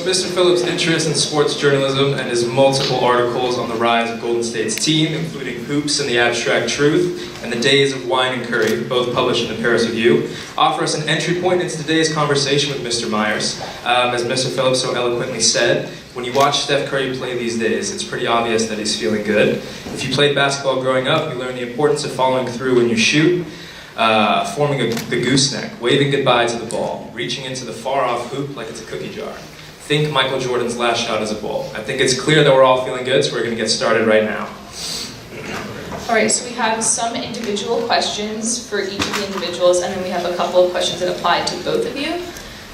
Mr. Phillips' interest in sports journalism and his multiple articles on the rise of Golden State's team, including Hoops and the Abstract Truth, and the Days of Wine and Curry, both published in the Paris Review, offer us an entry point into today's conversation with Mr. Myers. As Mr. Phillips so eloquently said, when you watch Steph Curry play these days, it's pretty obvious that he's feeling good. If you played basketball growing up, you learn the importance of following through when you shoot, forming the gooseneck, waving goodbye to the ball, reaching into the far-off hoop like it's a cookie jar. Think Michael Jordan's last shot as a ball. I think it's clear that we're all feeling good, so we're going to get started right now. All right, so we have some individual questions for each of the individuals, and then we have a couple of questions that apply to both of you.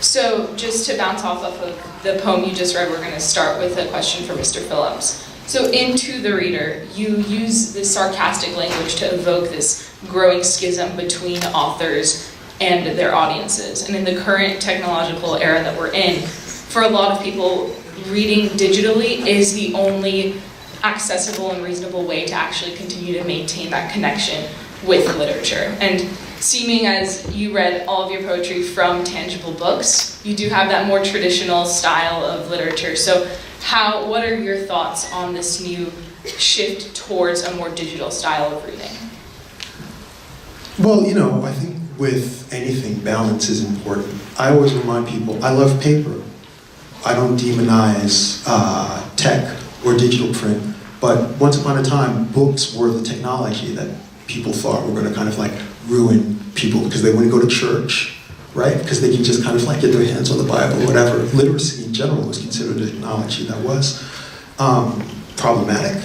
So just to bounce off of the poem you just read, we're going to start with a question for Mr. Phillips. So in To the Reader, you use this sarcastic language to evoke this growing schism between authors and their audiences. And in the current technological era that we're in, for a lot of people, reading digitally is the only accessible and reasonable way to actually continue to maintain that connection with literature. And seeming as you read all of your poetry from tangible books, you do have that more traditional style of literature. So what are your thoughts on this new shift towards a more digital style of reading? Well, I think with anything, balance is important. I always remind people, I love paper. I don't demonize tech or digital print, but once upon a time, books were the technology that people thought were going to kind of like ruin people because they wouldn't go to church, right? Because they can just kind of like get their hands on the Bible, whatever. Literacy in general was considered a technology that was problematic.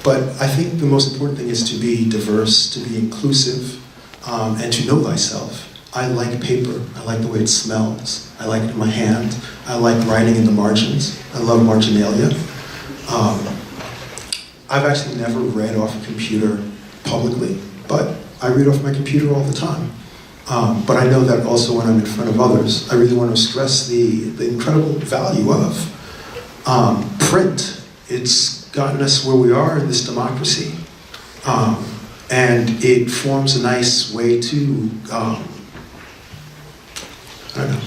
But I think the most important thing is to be diverse, to be inclusive, and to know thyself. I like paper. I like the way it smells. I like it in my hand. I like writing in the margins. I love marginalia. I've actually never read off a computer publicly, but I read off my computer all the time. But I know that also when I'm in front of others, I really want to stress the incredible value of print. It's gotten us where we are in this democracy. And it forms a nice way to, I don't know,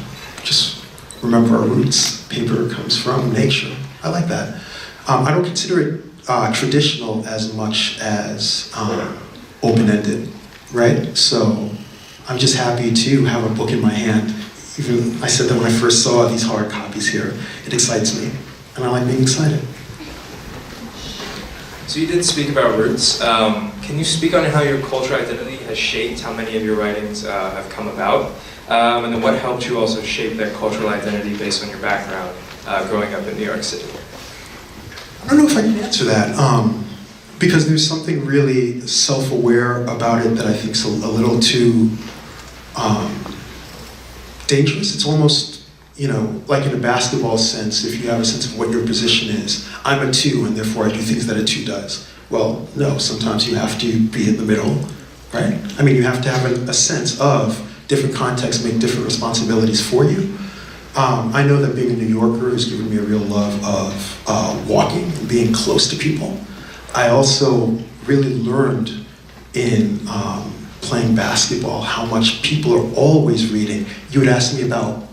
just remember our roots. Paper comes from nature. I like that. I don't consider it traditional as much as open-ended, right? So I'm just happy to have a book in my hand. Even I said that when I first saw these hard copies here, it excites me, and I like being excited. So you did speak about roots. Can you speak on how your cultural identity has shaped how many of your writings have come about? And then what helped you also shape that cultural identity based on your background growing up in New York City? I don't know if I can answer that, because there's something really self-aware about it that I think is a little too dangerous. It's almost, like in a basketball sense, if you have a sense of what your position is. I'm a 2, and therefore I do things that a 2 does. Well, no, sometimes you have to be in the middle, right? I mean, you have to have a sense of different contexts make different responsibilities for you. I know that being a New Yorker has given me a real love of walking and being close to people. I also really learned in playing basketball how much people are always reading. You would ask me about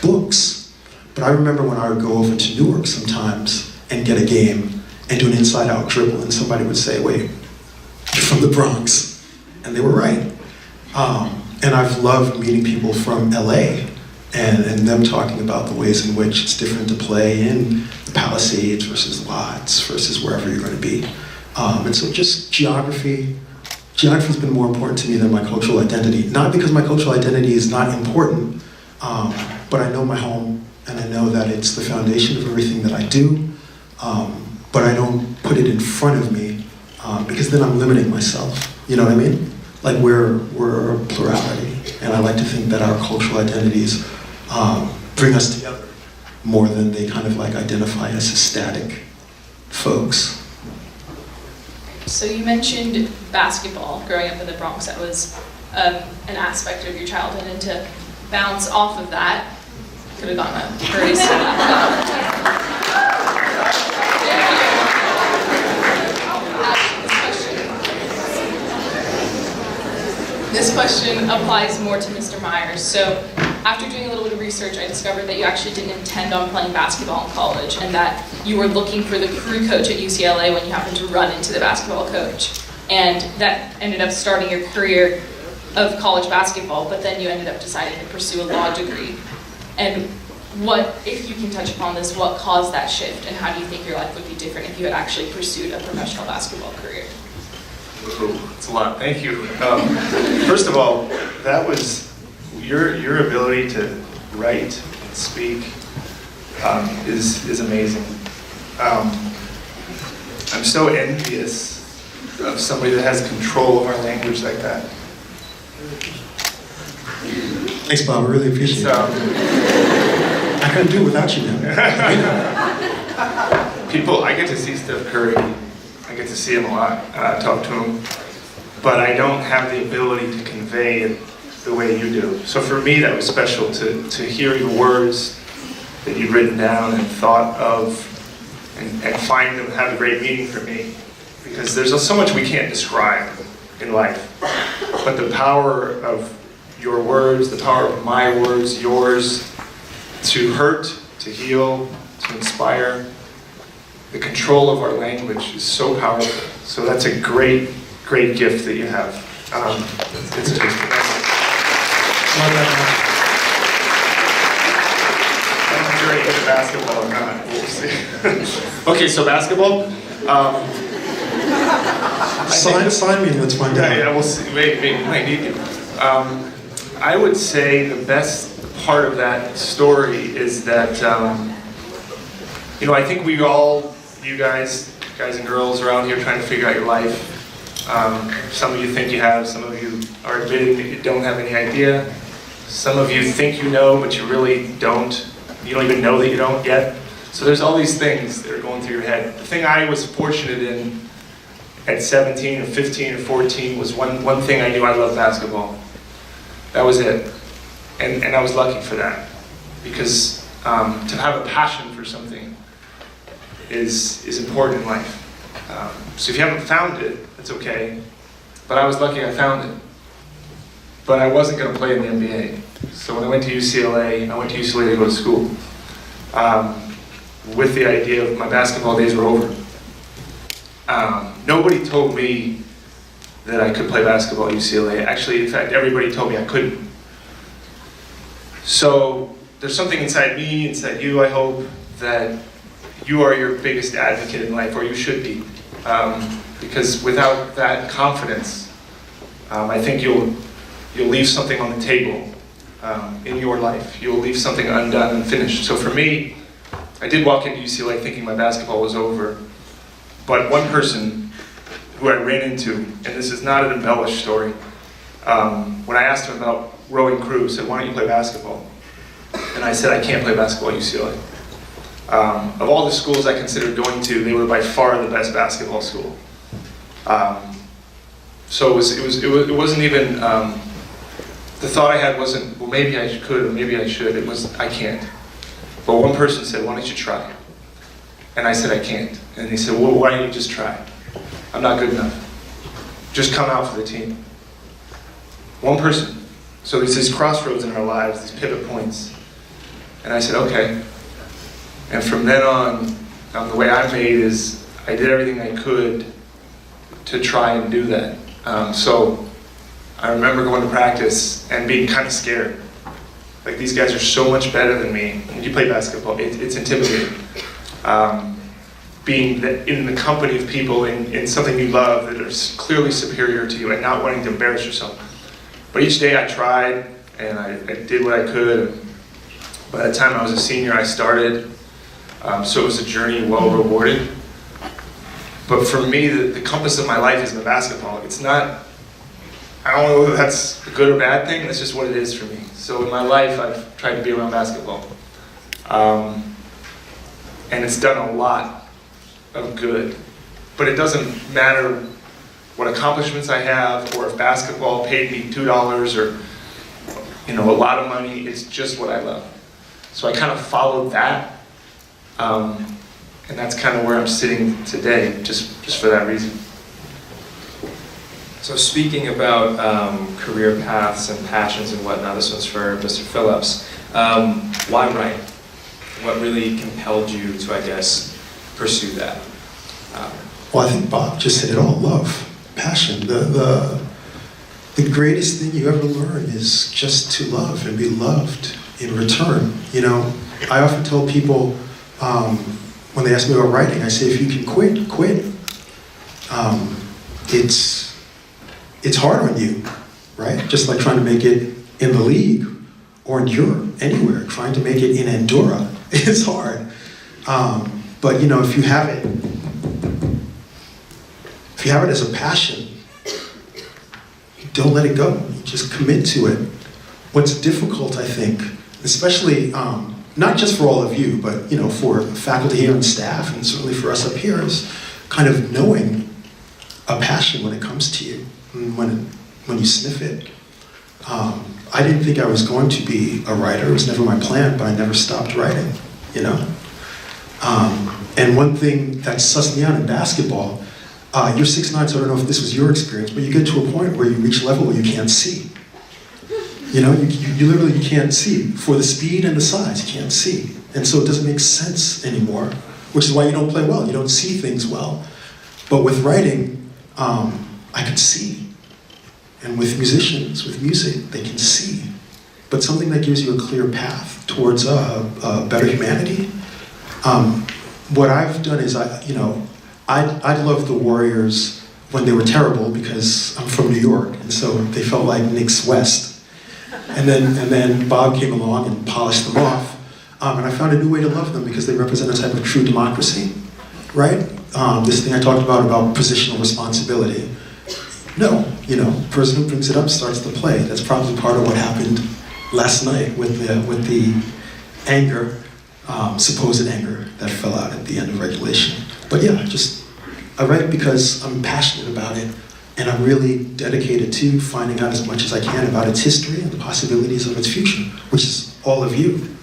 books, but I remember when I would go over to Newark sometimes and get a game and do an inside-out dribble, and somebody would say, "Wait, you're from the Bronx," and they were right. And I've loved meeting people from LA and them talking about the ways in which it's different to play in the Palisades versus Watts versus wherever you're going to be. And so just geography's been more important to me than my cultural identity. Not because my cultural identity is not important, but I know my home, and I know that it's the foundation of everything that I do, but I don't put it in front of me, because then I'm limiting myself, you know what I mean? Like we're a plurality, and I like to think that our cultural identities bring us together more than they kind of like identify us as static folks. So you mentioned basketball growing up in the Bronx. That was an aspect of your childhood, and to bounce off of that, could have gone a very This question applies more to Mr. Myers. So after doing a little bit of research, I discovered that you actually didn't intend on playing basketball in college, and that you were looking for the crew coach at UCLA when you happened to run into the basketball coach. And that ended up starting your career of college basketball, but then you ended up deciding to pursue a law degree. And what, if you can touch upon this, what caused that shift, and how do you think your life would be different if you had actually pursued a professional basketball career? It's a lot, thank you. First of all, that was your ability to write and speak is amazing. I'm so envious of somebody that has control of our language like that. Thanks, Bob. I really appreciate it. I couldn't do it without you now. People, I get to see Steph Curry. I get to see him a lot, talk to him, but I don't have the ability to convey it the way you do. So for me, that was special to hear your words that you'd written down and thought of, and find them have a great meaning for me. Because there's so much we can't describe in life, but the power of your words, the power of my words, yours, to hurt, to heal, to inspire, the control of our language is so powerful. So that's a great, great gift that you have. It's a I'm sure into basketball or not. We'll see. Okay, so basketball. Sign me and let's find out. Yeah, we'll see. Maybe might need to. I would say the best part of that story is that, I think we all, you guys and girls around here trying to figure out your life. Some of you think you have, some of you are admitting that you don't have any idea. Some of you think you know, but you really don't. You don't even know that you don't yet. So there's all these things that are going through your head. The thing I was fortunate in at 17 or 15 or 14 was one thing I knew: I loved basketball. That was it. And I was lucky for that. Because to have a passion for something is important in life. So if you haven't found it, that's okay. But I was lucky I found it. But I wasn't going to play in the NBA. So when I went to UCLA, I went to UCLA to go to school. With the idea of my basketball days were over. Nobody told me that I could play basketball at UCLA. Actually, in fact, everybody told me I couldn't. So there's something inside me, inside you, I hope, that you are your biggest advocate in life, or you should be. Because without that confidence, I think you'll leave something on the table in your life. You'll leave something undone and finished. So for me, I did walk into UCLA thinking my basketball was over. But one person who I ran into, and this is not an embellished story, when I asked him about rowing crew, said, "Why don't you play basketball?" And I said, "I can't play basketball at UCLA." Of all the schools I considered going to, they were by far the best basketball school. So it wasn't even, the thought I had wasn't, well, maybe I could or maybe I should. It was, I can't. But one person said, "Why don't you try?" And I said, "I can't." And he said, "Well, why don't you just try? I'm not good enough. Just come out for the team." One person. So there's these crossroads in our lives, these pivot points. And I said, okay. And from then on, the way I made is I did everything I could to try and do that. So I remember going to practice and being kind of scared. Like, these guys are so much better than me. When you play basketball, it's intimidating. Being in the company of people in something you love that are clearly superior to you and not wanting to embarrass yourself. But each day I tried and I did what I could. By the time I was a senior, I started. So it was a journey well rewarded. But for me, the compass of my life is my basketball. It's not, I don't know if that's a good or bad thing, that's just what it is for me. So in my life, I've tried to be around basketball. And it's done a lot of good. But it doesn't matter what accomplishments I have, or if basketball paid me $2 or a lot of money. It's just what I love. So I kind of followed that. And that's kind of where I'm sitting today, just for that reason. So speaking about career paths and passions and whatnot, this one's for Mr. Phillips. Why write? What really compelled you to, I guess, pursue that? Well, I think Bob just said it all. Love, passion. The greatest thing you ever learn is just to love and be loved in return. You know, I often tell people when they ask me about writing, I say, if you can quit, quit. It's hard on you, right? Just like trying to make it in the league or in Europe, anywhere. Trying to make it in Andorra, it's hard. But you know, if you have it as a passion, don't let it go. You just commit to it. What's difficult, I think, especially not just for all of you, but you know, for faculty here and staff, and certainly for us up here, is kind of knowing a passion when it comes to you, when you sniff it. I didn't think I was going to be a writer. It was never my plan, but I never stopped writing, you know? And one thing that sussed me out in basketball, you're 6'9", so I don't know if this was your experience, but you get to a point where you reach a level where you can't see. You know, you literally can't see. For the speed and the size, you can't see. And so it doesn't make sense anymore, which is why you don't play well. You don't see things well. But with writing, I could see. And with musicians, with music, they can see. But something that gives you a clear path towards a better humanity. What I've done is, I loved the Warriors when they were terrible because I'm from New York, and so they felt like Knicks West. And then Bob came along and polished them off. And I found a new way to love them because they represent a type of true democracy, right? This thing I talked about positional responsibility. No, you know, the person who brings it up starts the play. That's probably part of what happened last night with the anger, supposed anger that fell out at the end of regulation. But yeah, I write because I'm passionate about it, and I'm really dedicated to finding out as much as I can about its history and the possibilities of its future, which is all of you.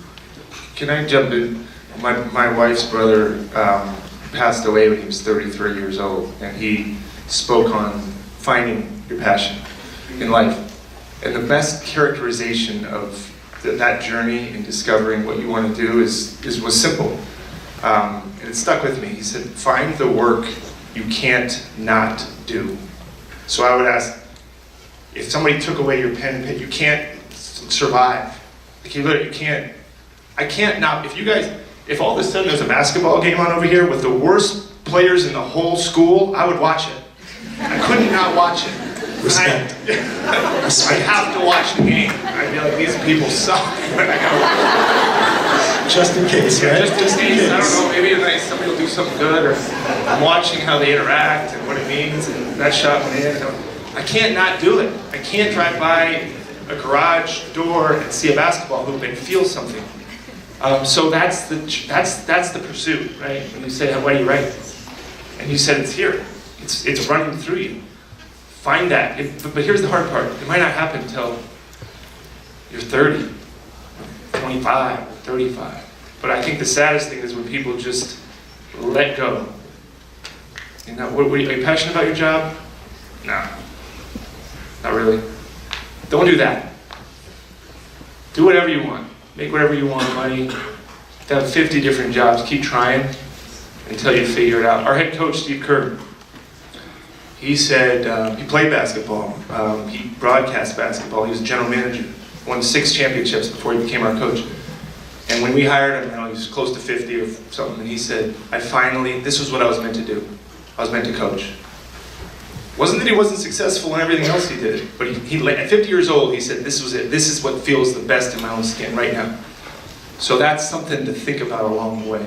Can I jump in? My wife's brother passed away when he was 33 years old, and he spoke on finding your passion in life. And the best characterization of that journey in discovering what you want to do was simple. And it stuck with me. He said, find the work you can't not do. So I would ask, if somebody took away your pen and paper, you can't survive. Like you can't, I can't not, if all of a sudden there's a basketball game on over here with the worst players in the whole school, I would watch it. I couldn't not watch it. Respect. I'd have to watch the game. I'd be like, these people suck. Just in case, right? Just in case. I don't know, maybe tonight somebody will do something good, or I'm watching how they interact and what it means, and that shot went in. I can't not do it. I can't drive by a garage door and see a basketball hoop and feel something. So that's the pursuit, right? When you say, why do you write? And you said it's here. It's running through you. Find that. But here's the hard part. It might not happen until you're 30, 25, 35. But I think the saddest thing is when people just let go. And now, are you passionate about your job? No. Not really. Don't do that. Do whatever you want. Make whatever you want, money. Have 50 different jobs. Keep trying until you figure it out. Our head coach, Steve Kerr, he said, he played basketball, he broadcast basketball, he was general manager, won 6 championships before he became our coach. And when we hired him, he was close to 50 or something, and he said, this was what I was meant to do. I was meant to coach. Wasn't that he wasn't successful in everything else he did, but he at 50 years old, he said, this was it. This is what feels the best in my own skin right now. So that's something to think about along the way.